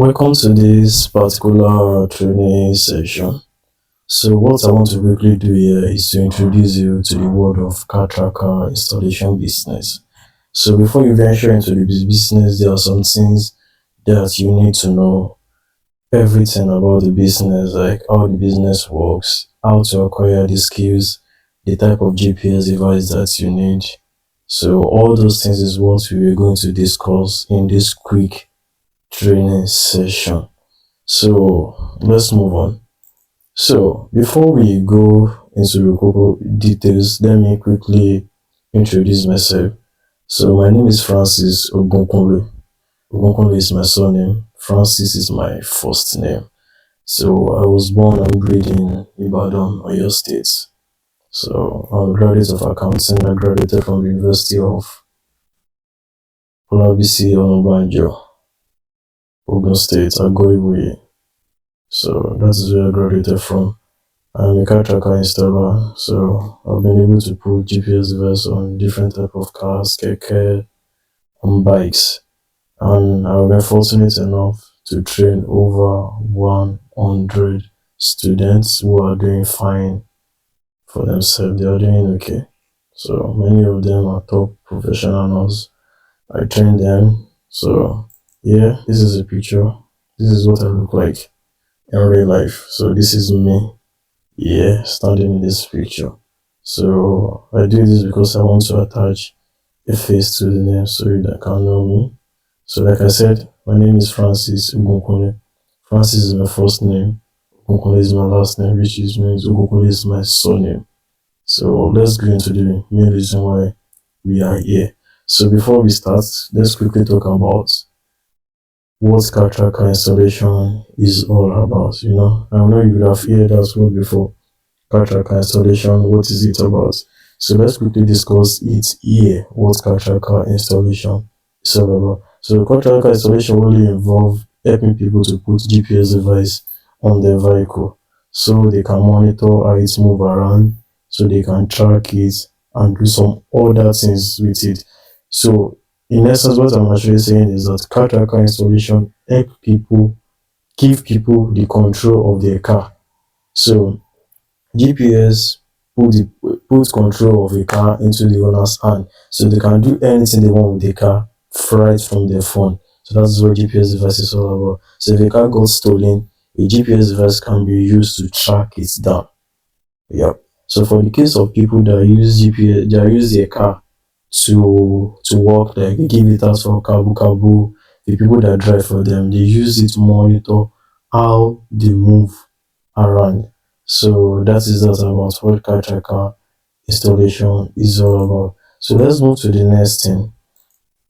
Welcome to this particular training session. So what I want to quickly do here is to introduce you to the world of car tracker installation business. So before you venture into the business, there are some things that you need to know everything about the business, like how the business works, how to acquire the skills, the type of GPS device that you need. So all those things is what we are going to discuss in this quick training session. So let's move on. So before we go into the details, let me quickly introduce myself. So my name is Francis Ogunkunle. Ogunkunle is my surname. Francis is my first name. So I was born and bred in Ibadan, Oyo State. So I'm a graduate of accounting. I graduated from the University of Olabisi Onabanjo, Ogun State, Agoiwe. So that is where I graduated from. I'm a car tracker installer, so I've been able to put GPS device on different type of cars, keke, and bikes. And I've been fortunate enough to train over 100 students who are doing fine for themselves. They are doing okay. So many of them are top professionals. I train them. So yeah, this is a picture. This is what I look like in real life. So this is me. Yeah, standing in this picture. So I do this because I want to attach a face to the name so that can know me. So like I said, my name is Francis Ugunkune. Francis is my first name. Ugunkune is my last name, which means Ugunkune is my surname. So let's go into the main reason why we are here. So before we start, let's quickly talk about what car tracker installation is all about. I know you would have heard that word before. Car tracker installation, what is it about? So let's quickly discuss it here, what car tracker installation is all about. So car tracker installation really involve helping people to put GPS device on their vehicle so they can monitor how it move around, so they can track it and do some other things with it. So in essence, what I'm actually saying is that car tracker installation give people the control of their car. So GPS put control of a car into the owner's hand, so they can do anything they want with the car right from their phone. So that's what GPS device is all about. So if a car got stolen, a GPS device can be used to track it down. Yep. So for the case of people that use GPS, that use their car to work, like they give it out for kabu kabu, the people that drive for them, they use it to monitor how they move around. So that is that about what car tracker installation is all about. So let's move to the next thing.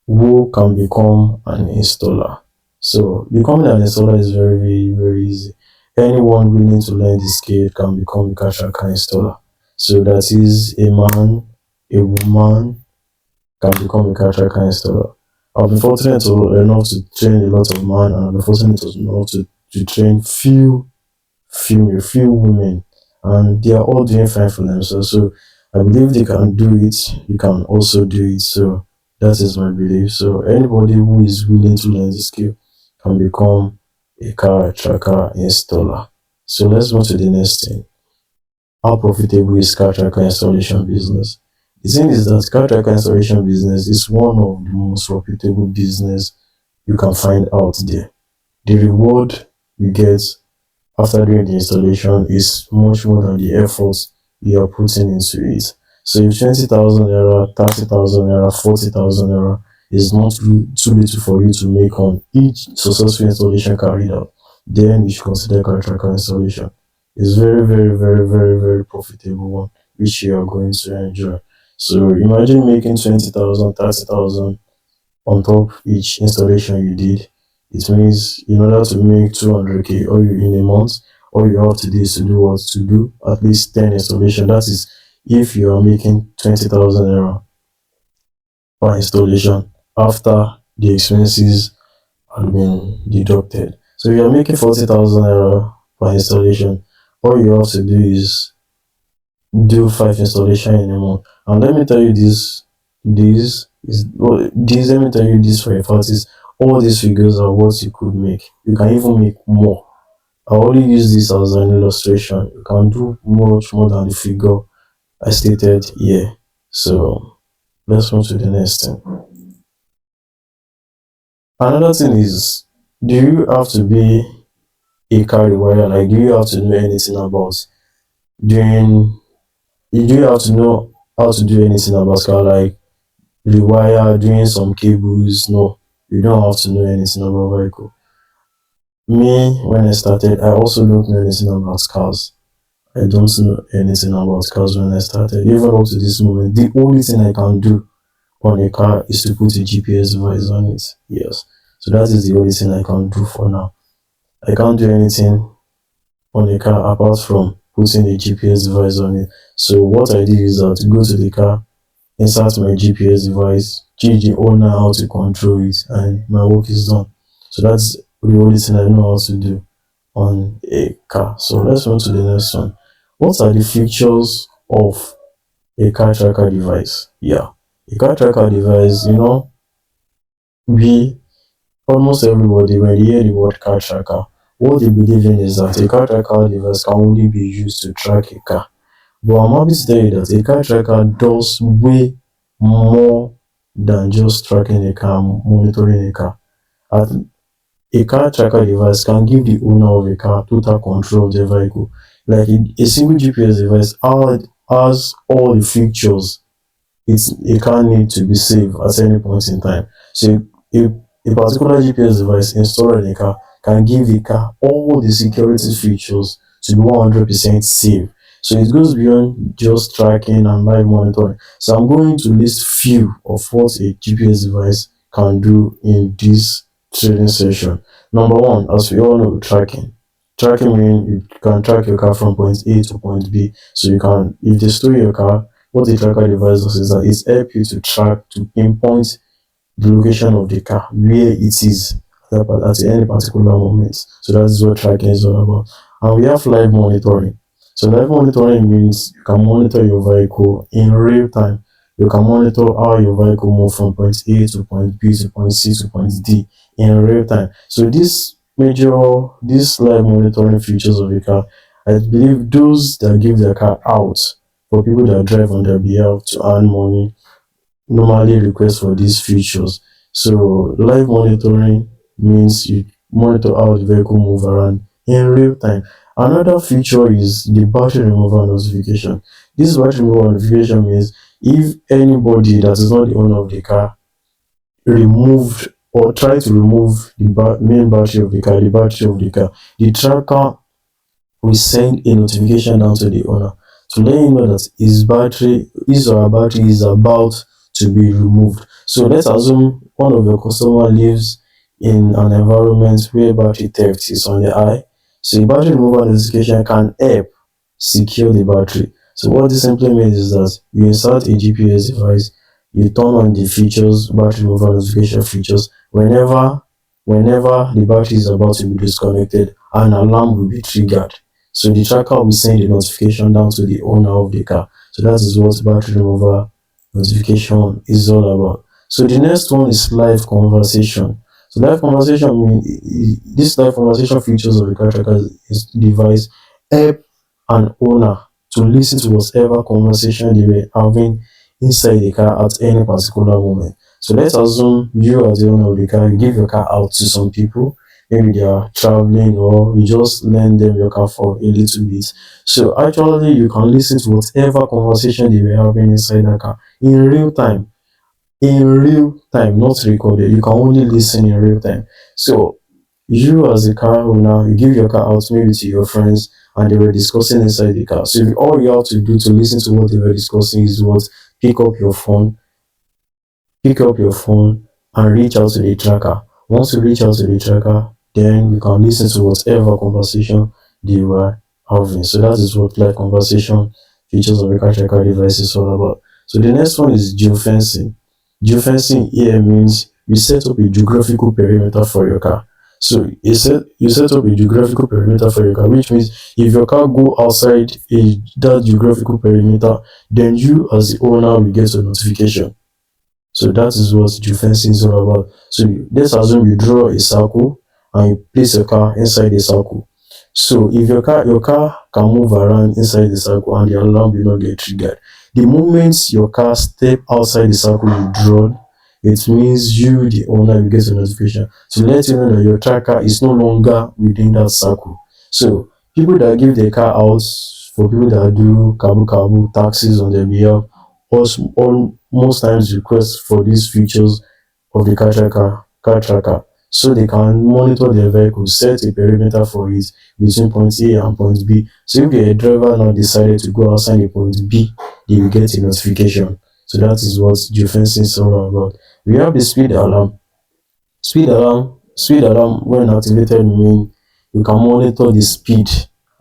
Who can become an installer? So becoming an installer is very, very, very easy. Anyone willing to learn the skill can become a car tracker installer. So that is a man, a woman can become a car tracker installer. I've been fortunate enough to train a lot of men, and I've been fortunate enough to train few women, and they are all doing fine for themselves. So I believe they can do it, you can also do it. So that is my belief. So anybody who is willing to learn the skill can become a car tracker installer. So let's move to the next thing. How profitable is car tracker installation business? The thing is that car tracker installation business is one of the most profitable business you can find out there. The reward you get after doing the installation is much more than the effort you are putting into it. So if 20,000 naira, 30,000 naira, 40,000 naira is not too little for you to make on each successful installation carried out, then you should consider car tracker installation. It's very, very, very, very, very profitable one, which you are going to enjoy. So imagine making 20,000, 30,000 on top each installation you did. It means in order to make 200k or you in a month, all you have to do is to do what to do at least 10 installation. That is if you are making 20,000 naira per installation after the expenses have been deducted. So if you are making 40,000 naira per installation, all you have to do is do 5 installation in a month. And let me tell you this let me tell you this for a fact is all these figures are what you could make. You can even make more. I only use this as an illustration. You can do much more than the figure I stated here. So let's move to the next thing. Another thing is, do you have to be a car rewire? Like, do you have to know anything about doing? Do you have to know how to do anything about car, like rewire, doing some cables? No, you don't have to know anything about vehicle. Me, when I started, I also don't know anything about cars. I don't know anything about cars when I started. Even up to this moment, the only thing I can do on a car is to put a GPS device on it. Yes. So that is the only thing I can do for now. I can't do anything on a car apart from putting a GPS device on it. So what I did is that go to the car, insert my GPS device, teach the owner how to control it, and my work is done. So that's the only thing I know how to do on a car. So let's move to the next one. What are the features of a car tracker device? Yeah, a car tracker device, we almost everybody, when they hear the word car tracker, what they believe in is that a car tracker device can only be used to track a car. But I'm happy to tell you that a car tracker does way more than just tracking a car, monitoring a car. A car tracker device can give the owner of a car total control of the vehicle. Like a single GPS device has all the features it can't need to be saved at any point in time. So a, a particular GPS device installed in a car can give the car all the security features to be 100% safe. So it goes beyond just tracking and live monitoring. So I'm going to list few of what a GPS device can do in this training session. Number one, as we all know, tracking. Tracking means you can track your car from point A to point B. So you can, if they store your car, what the tracker device does is that it helps you to track, to pinpoint the location of the car, where it is at any particular moment. So that is what tracking is all about. And we have live monitoring. So live monitoring means you can monitor your vehicle in real time. You can monitor how your vehicle moves from point A to point B to point C to point D in real time. So these live monitoring features of the car, I believe those that give their car out for people that drive on their behalf to earn money normally request for these features. So live monitoring means you monitor how the vehicle move around in real time. Another feature is the battery removal notification. This battery removal notification means if anybody that is not the owner of the car removed or try to remove the main battery of the car, the tracker we send a notification down to the owner to let him know that his or her battery is about to be removed. So let's assume one of your customer lives in an environment where battery theft is on the high. So a battery removal notification can help secure the battery. So what this simply means is that you insert a GPS device, you turn on the features, battery removal notification features. Whenever the battery is about to be disconnected, an alarm will be triggered. So the tracker will send a notification down to the owner of the car. So that is what battery removal notification is all about. So the next one is live conversation. So live conversation means this live conversation features of the car tracker device help an owner to listen to whatever conversation they were having inside the car at any particular moment. So let's assume you as the owner of the car, you give your car out to some people. Maybe they are traveling or you just lend them your car for a little bit. So actually you can listen to whatever conversation they were having inside the car in real time. In real time, not recorded. You can only listen in real time. So you as a car owner, you give your car out maybe to your friends and they were discussing inside the car. So all you have to do to listen to what they were discussing is what pick up your phone, and reach out to the tracker. Once you reach out to the tracker, then you can listen to whatever conversation they were having. So that is what live conversation features of a car tracker device is all about. So the next one is geofencing. Geofencing here means you set up a geographical perimeter for your car. So you set up a geographical perimeter for your car, which means if your car go outside that geographical perimeter, then you as the owner will get a notification. So that is what geofencing is all about. So let's assume you draw a circle and you place your car inside the circle. So if your car can move around inside the circle and the alarm will not get triggered. The moment your car step outside the circle you draw, it means you, the owner, will get a notification to let you know that your tracker is no longer within that circle. So people that give their car out for people that do kabu kabu taxis on their behalf, all most times request for these features of the car tracker so they can monitor their vehicle, set a perimeter for it between point A and point B. So if the driver now decided to go outside the point B, they will get a notification. So that is what geofencing is all about. We have the speed alarm. Speed alarm when activated mean you can monitor the speed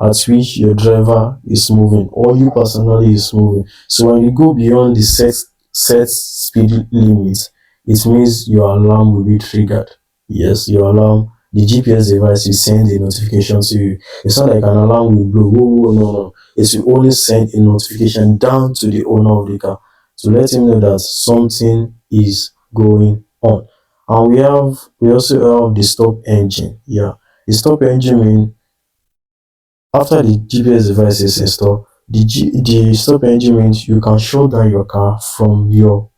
at which your driver is moving or you personally is moving. So when you go beyond the set speed limit, it means your alarm will be triggered. Yes, your alarm, the GPS device will send a notification to you. It's not like an alarm will blow. Whoa, whoa, no, no. It will only send a notification down to the owner of the car to let him know that something is going on. And we also have the stop engine. Yeah, the stop engine mean after the GPS device is installed, the stop engine means you can shut down your car from your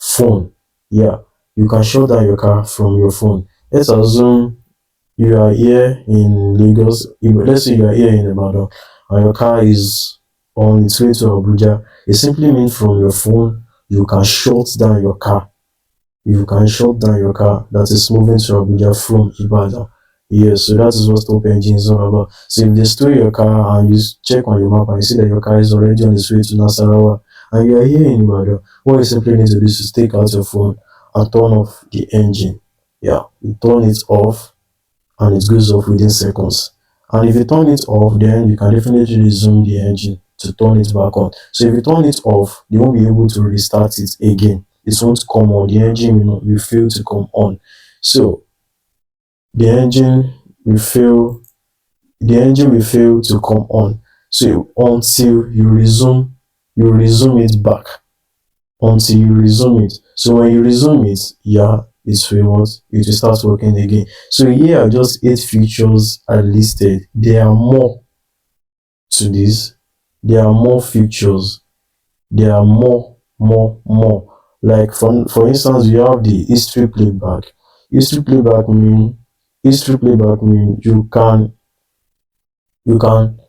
phone. Yeah, you can shut down your car from your phone. Let's assume you are here in Lagos. Let's say you are here in Ibadan and your car is on its way to Abuja. It simply means from your phone you can shut down your car. You can shut down your car that is moving to Abuja from Ibadan. Yes, so that is what stop engine is all about. So if they store your car and you check on your map and you see that your car is already on its way to Nasarawa and you are here in Ibadan, what you simply need to do is to take out your phone and turn off the engine. Yeah, you turn it off and it goes off within seconds. And if you turn it off, then you can definitely resume the engine to turn it back on. So if you turn it off, you won't be able to restart it again. It won't come on. The engine will fail to come on. So the engine will fail. The engine will fail to come on. So until you resume it back. Until you resume it. So when you resume it, yeah, it will start working again. So here are just 8 features I listed. There are more to this. There are more features. There are more. Like for instance, you have the history playback. History playback mean history playback mean you can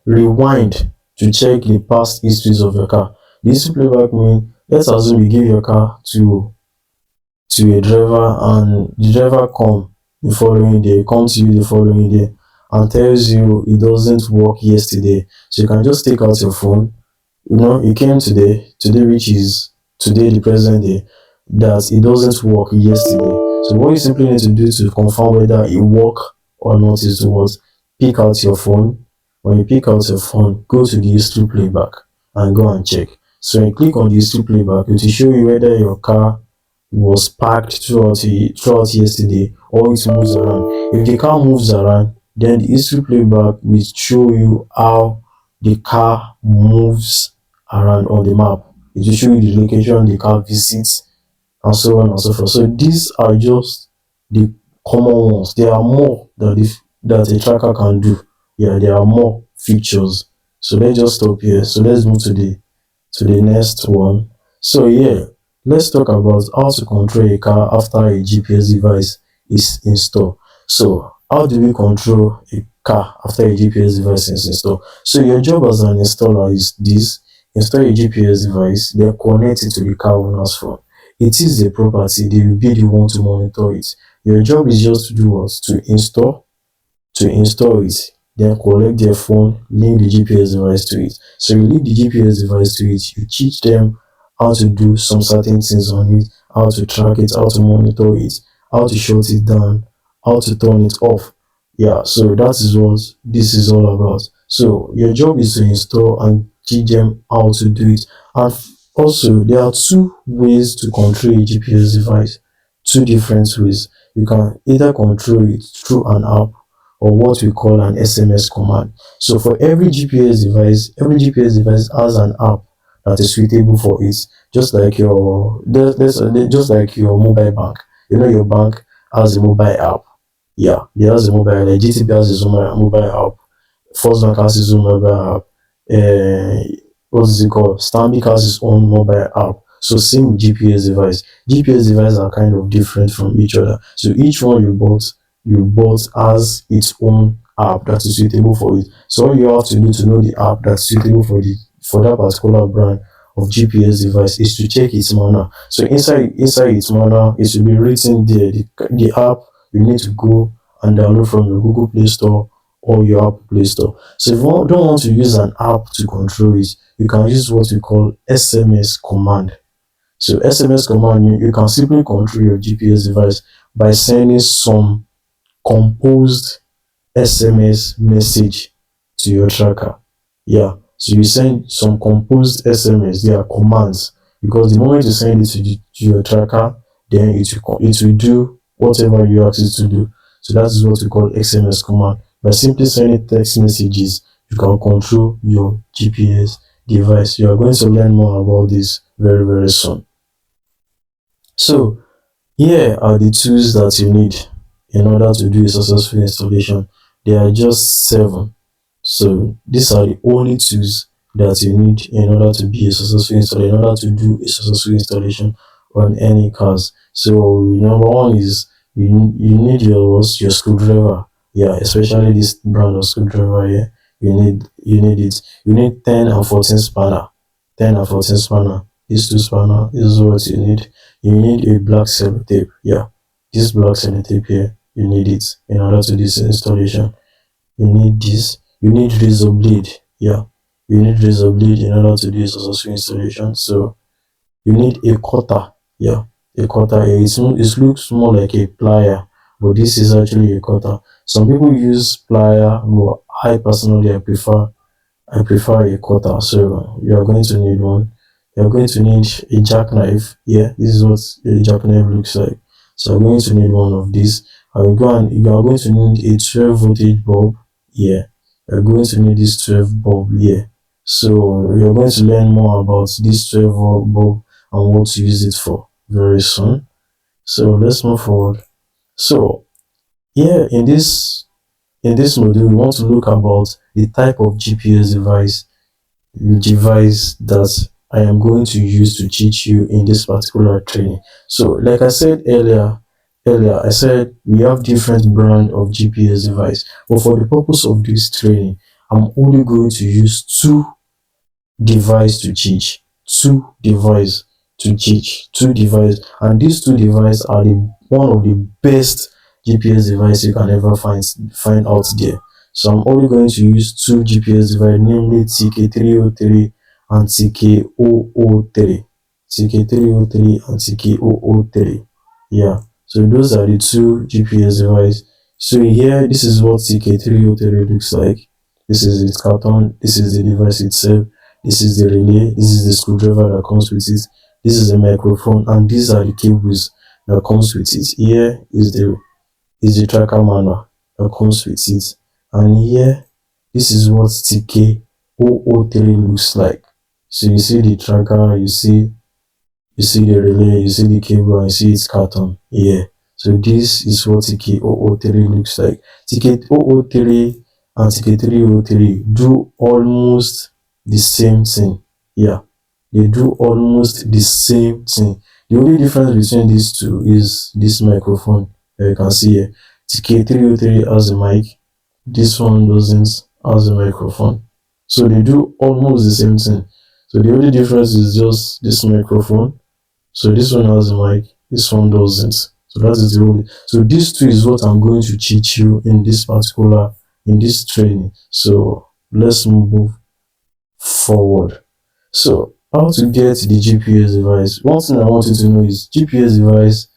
rewind to check the past histories of your car. The history playback mean let's assume you give your car to a driver and the driver come to you the following day and tells you it doesn't work yesterday. So you can just take out your phone. It came today which is today, the present day, that it doesn't work yesterday. So what you simply need to do to confirm whether it work or not is to what? Pick out your phone. When you pick out your phone, go to the history playback and go and check. So when you click on the history playback, it will show you whether your car was parked throughout yesterday or it moves around. If the car moves around, then the history playback will show you how the car moves around on the map. It will show you the location the car visits and so on and so forth. So these are just the common ones. There are more that a tracker can do. Yeah, there are more features. So let's just stop here. So let's move to the next one. So yeah, let's talk about how to control a car after a GPS device is installed. So how do we control a car after a GPS device is installed? So your job as an installer is this: install a GPS device, then connect it to the car owner's phone. It is their property, they will be the one to monitor it. Your job is just to do what? To install it, then collect their phone, link the GPS device to it. So you link the GPS device to it, you teach them how to do some certain things on it, how to track it, how to monitor it, how to shut it down, how to turn it off. Yeah, so that is what this is all about. So your job is to install and teach them how to do it. And also, there are two ways to control a GPS device, two different ways. You can either control it through an app or what we call an SMS command. So for every GPS device has an app that is suitable for it. Just like just like your mobile bank. You know your bank has a mobile app. Yeah, it has a mobile. Like GTB has its own mobile app. First Bank has its own mobile app. What is it called? Stanbic has its own mobile app. So same with GPS device. GPS devices are kind of different from each other. So each one you bought has its own app that is suitable for it. So all you have to do to know the app that's suitable for that particular brand of GPS device is to check its manual. So inside its manual, it will be written there. The app you need to go and download from your Google Play Store or your Apple Play Store. So if you don't want to use an app to control it, you can use what we call SMS command. So SMS command, you can simply control your GPS device by sending some composed SMS message to your tracker. Yeah, so you send some composed SMS, they are commands, because the moment you send it to your tracker, then it will do whatever you ask it to do. So that is what we call SMS command. By simply sending text messages, you can control your GPS device. You are going to learn more about this very, very soon. So here are the tools that you need in order to do a successful installation. There are just 7. So these are the only tools that you need in order to be a successful installer, in order to do a successful installation on any cars. So number one is you need your screwdriver. Yeah, especially this brand of screwdriver here. You need it. You need 10 and 14 spanner. 10 and 14 spanner. These two spanner is what you need. You need a black sellotape. Yeah, this black sellotape here, you need it in order to do this installation. You need this. You need razor blade. Yeah, you need razor blade in order to do a successful installation. So you need a cutter. Yeah, a cutter. It looks more like a plier, but this is actually a cutter. Some people use plier, but I personally I prefer a cutter. So you are going to need one. You're going to need a jackknife. Yeah, this is what a jackknife looks like. So I'm going to need one of these. You are going to need a 12 voltage bulb. Yeah, you're going to need this 12 bulb here. So you're going to learn more about this 12 volt bulb and what to use it for very soon. So let's move forward. So yeah, in this module, we want to look about the type of GPS device that I am going to use to teach you in this particular training. So like I said earlier I said we have different brand of GPS device, but for the purpose of this training, I'm only going to use device to teach two device, and these two devices are one of the best GPS device you can ever find out there. So I'm only going to use two GPS device, namely TK303 and TK003. TK303 and TK003. Yeah, so those are the two GPS device. So here, this is what TK303 looks like. This is its carton, this is the device itself, this is the relay, this is the screwdriver that comes with it, this is the microphone, and these are the cables that comes with it. Here is the tracker manual that comes with it, and here, this is what TK003 looks like. So you see the tracker, you see the relay, you see the cable, and you see its carton here. So this is what TK003 looks like. TK003 and TK303 do almost the same thing. Yeah, they do almost the same thing. The only difference between these two is this microphone that you can see here. TK303 has a mic, this one doesn't has a microphone. So they do almost the same thing. So the only difference is just this microphone. So this one has a mic, this one doesn't. So that is the only. So these two is what I'm going to teach you in this training. So let's move forward. So how to get the GPS device? One thing I want you to know is GPS device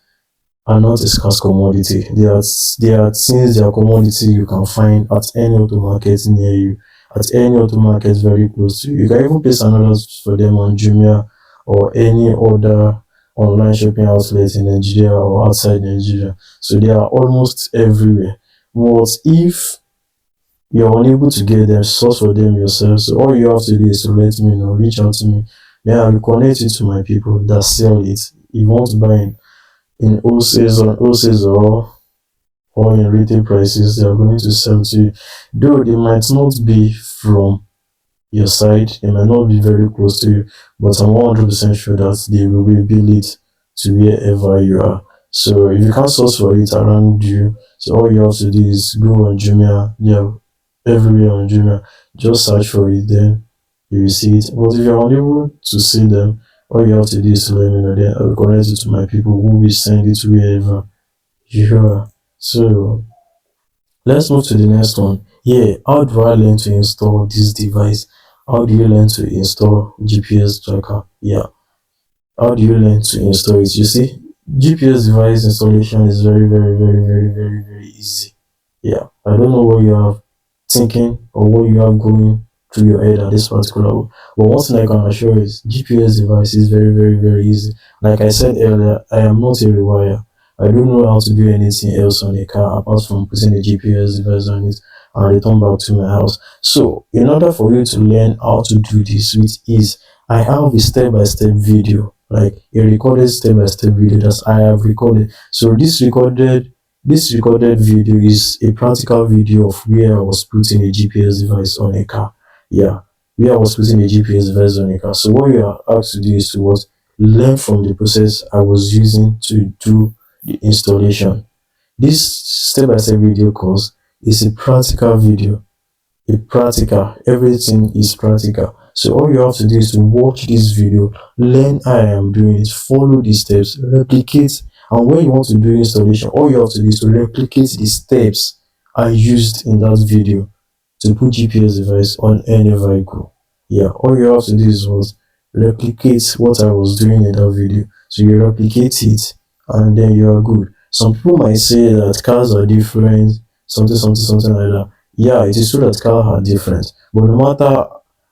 are not a scarce commodity. They are since they are commodity you can find at any auto market near you, at any auto market very close to you. You can even place an order for them on Jumia or any other online shopping outlets in Nigeria or outside Nigeria. So they are almost everywhere. But if you're unable to get them, source for them yourself. So all you have to do is to let me know, reach out to me. Then I will connect you to my people that sell it. If you want to buy in wholesale or in retail prices, they are going to sell to you. Though they might not be from your side, they might not be very close to you, but I'm 100% sure that they will reveal it to wherever you are. So if you can't source for it around you, so all you have to do is go on Jumia. Yeah, everywhere on Jumia. Just search for it, then you will see it. But if you're unable to see them, all you have to do is to let me know. Then I will connect it to my people who will send it wherever you are. So let's move to the next one. Yeah, how do I learn to install this device? How do you learn to install GPS tracker? Yeah, how do you learn to install it? You see, GPS device installation is very, very, very, very, very, very easy. Yeah, I don't know what you are thinking or what you have going through your head at this particular one. But one thing I can assure is GPS device is very, very, very easy. Like I said earlier, I am not a rewire. I don't know how to do anything else on a car apart from putting a GPS device on it and return back to my house. So, in order for you to learn how to do this with ease, I have a step-by-step video, like a recorded step-by-step video that I have recorded. So this recorded video is a practical video of where I was putting a GPS device on a car. Yeah, where I was putting a GPS device on a car. So what you are asked to do is to what? Learn from the process I was using to do the installation. This step-by-step video course is a practical video, everything is practical. So all you have to do is to watch this video, learn how I am doing it, follow the steps, replicate. And when you want to do installation, all you have to do is to replicate the steps I used in that video to put GPS device on any vehicle. Yeah, all you have to do is what? Replicate what I was doing in that video. So you replicate it and then you are good. Some people might say that cars are different, something like that. Yeah, it is true that cars are different, but no matter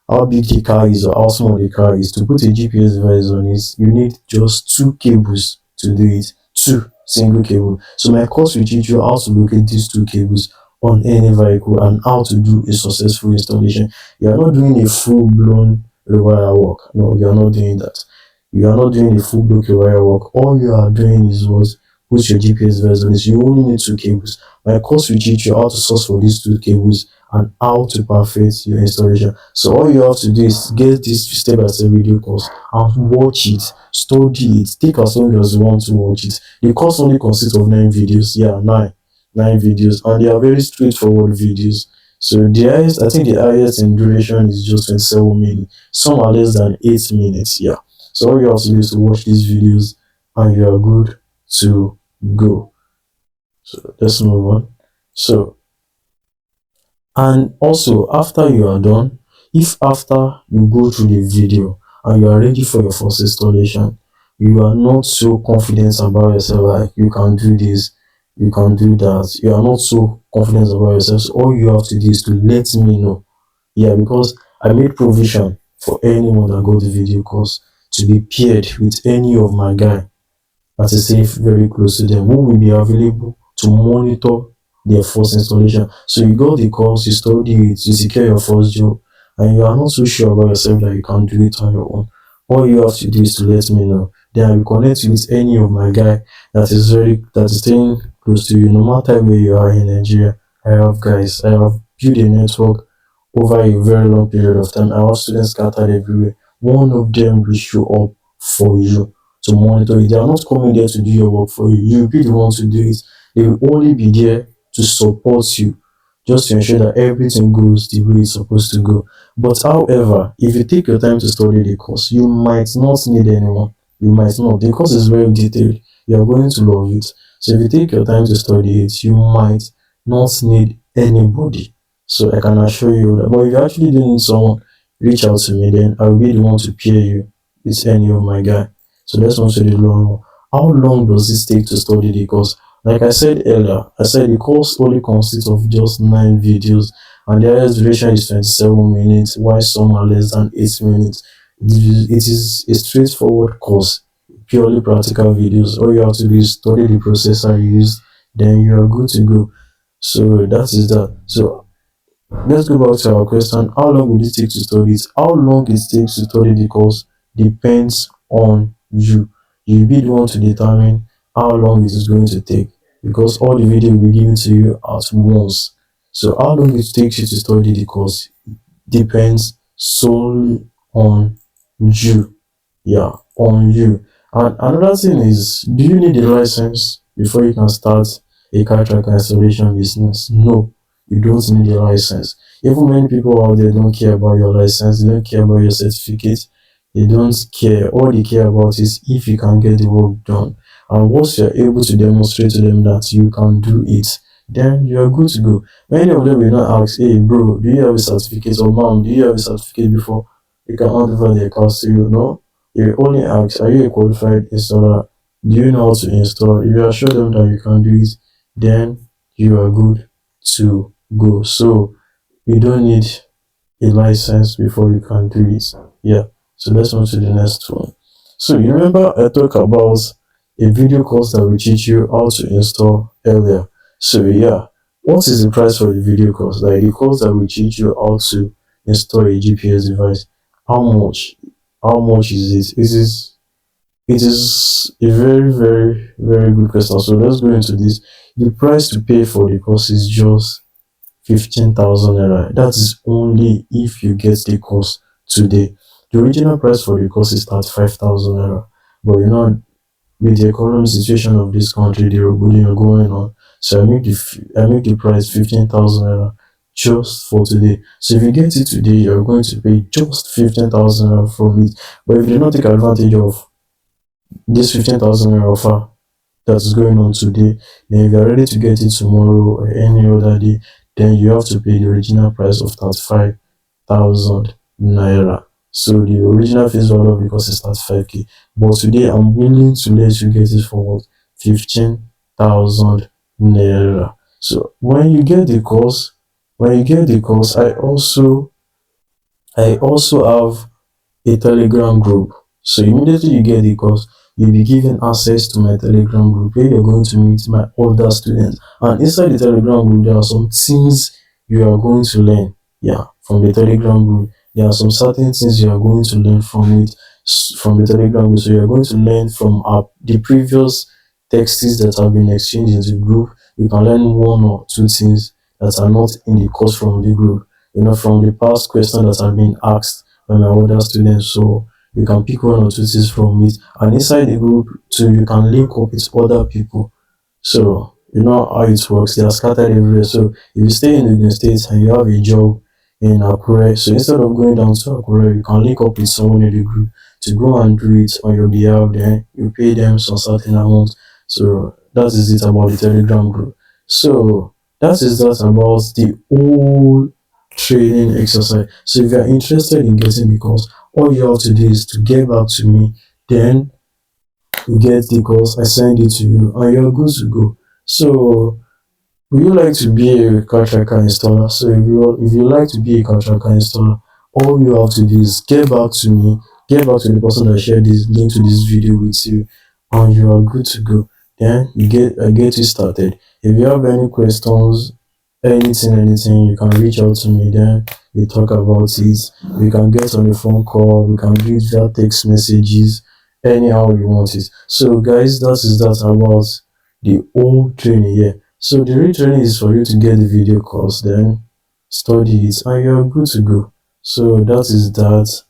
how big the car is or how small the car is, to put a GPS device on it, you need just two cables to do it. Two single cable. So my course will teach you how to locate these two cables on any vehicle and how to do a successful installation. You are not doing a full-blown rewire work. No, you are not doing that. You are not doing a full-blown rewire work. All you are doing is what? Put your GPS device on this. You only need two cables. My course will teach you how to source for these two cables and how to perfect your installation. So all you have to do is get this step-by-step video course and watch it, study it, take as long as you want to watch it. The course only consists of 9 videos. Yeah, nine videos, and they are very straightforward videos. So the highest, I think the highest in duration is just 27 minutes. Some are less than 8 minutes. Yeah. So all you have to do is to watch these videos and you are good to go. So let's move on. So, and also after you are done, if after you go through the video and you are ready for your first installation, you are not so confident about yourself, like you can do this, you can do that, you are not so confident about yourself, so all you have to do is to let me know. Yeah, because I made provision for anyone that got the video course to be paired with any of my guy that is safe very close to them, who will be available to monitor their first installation. So you got the course, you study it, you secure your first job, and you are not so sure about yourself that you can do it on your own. All you have to do is to let me know. Then I will connect you with any of my guy that is staying close to you, no matter where you are in Nigeria. I have guys, I have built a network over a very long period of time. I have students scattered everywhere. One of them will show up for you to monitor it. They are not coming there to do your work for you. You'll be the one to do it. They will only be there to support you, just to ensure that everything goes the way it's supposed to go. But however, if you take your time to study the course, you might not need anyone. You might not. The course is very detailed. You are going to love it. So if you take your time to study it, you might not need anybody. So I can assure you that. But if you actually do need someone, reach out to me. Then I will be the one to pair you with any of my guy. So let's move to the long one. How long does it take to study the course? Like I said earlier, I said the course only consists of just 9 videos, and the highest duration is 27 minutes, while some are less than 8 minutes. It is a straightforward course, purely practical videos. All you have to do is study the processor you use, then you are good to go. So that is that. So let's go back to our question. How long would it take to study it? How long it takes to study the course depends on you. You'll be the one to determine how long it is going to take, because all the video will be given to you at once. So how long it takes you to study the course depends solely on you. Yeah, on you. And another thing is, do you need a license before you can start a car tracker installation business? No, you don't need a license. Even many people out there don't care about your license, they don't care about your certificate, they don't care. All they care about is if you can get the work done. And once you're able to demonstrate to them that you can do it, then you're good to go. Many of them will not ask, hey bro, do you have a certificate? Or mom, do you have a certificate before you can hand over their cars to you? No, you only ask, are you a qualified installer? Do you know how to install? If you assure them that you can do it, then you are good to go. So you don't need a license before you can do it. Yeah. So let's move to the next one. So you remember I talked about a video course that will teach you how to install earlier. So yeah, what is the price for the video course? Like the course that will teach you how to install a GPS device. How much? How much is it? It is a very, very, very good question. So let's go into this. The price to pay for the course is just 15,000 naira. That is only if you get the course today. The original price for the course is 35,000 naira. But you know, with the economic situation of this country, the rebellion going on, so I make the price 15,000 naira just for today. So if you get it today, you're going to pay just 15,000 naira from it. But if you do not take advantage of this 15,000 naira offer that is going on today, then if you're ready to get it tomorrow or any other day, then you have to pay the original price of 35,000 naira. So the original face value of the course is 35k. But today I'm willing to let you get it for what? 15,000 naira. So when you get the course, I also have a Telegram group. So immediately you get the course, you'll be given access to my Telegram group where you're going to meet my other students. And inside the Telegram group, there are some things you are going to learn. Yeah, from the Telegram group, there are some certain things you are going to learn from it, from the Telegram group. So you're going to learn from the previous texts that have been exchanged in the group. You can learn one or two things that are not in the course from the group. From the past questions that have been asked by my other students. So you can pick one or two things from it, and inside the group too you can link up with other people. So you know how it works, they are scattered everywhere. So if you stay in the United States and you have a job in Akure, so instead of going down to Akure, you can link up with someone in the group to go and do it on your behalf. Then you pay them some certain amount. So that is it about the Telegram group. So that is that about the whole training exercise. So if you are interested in getting the course, all you have to do is to get back to me, then you get the course, I send it to you, and you're good to go. So would you like to be a car tracker installer? So if you like to be a car tracker installer, all you have to do is get back to me, get back to the person that shared this link to this video with you, and you are good to go. Then I get you started. If you have any questions, anything, you can reach out to me. Then we talk about it. We can get on a phone call. We can do it via text messages, anyhow you want it. So guys, that is that about the whole training here. So the real training is for you to get the video course, then study it, and you're good to go. So that is that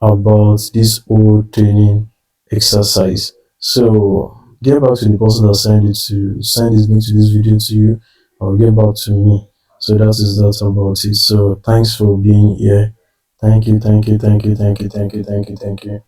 about this whole training exercise. So get back to the person that send this link to this video to you, or get back to me. So that is that about it. So thanks for being here. Thank you, thank you, thank you, thank you, thank you, thank you, thank you.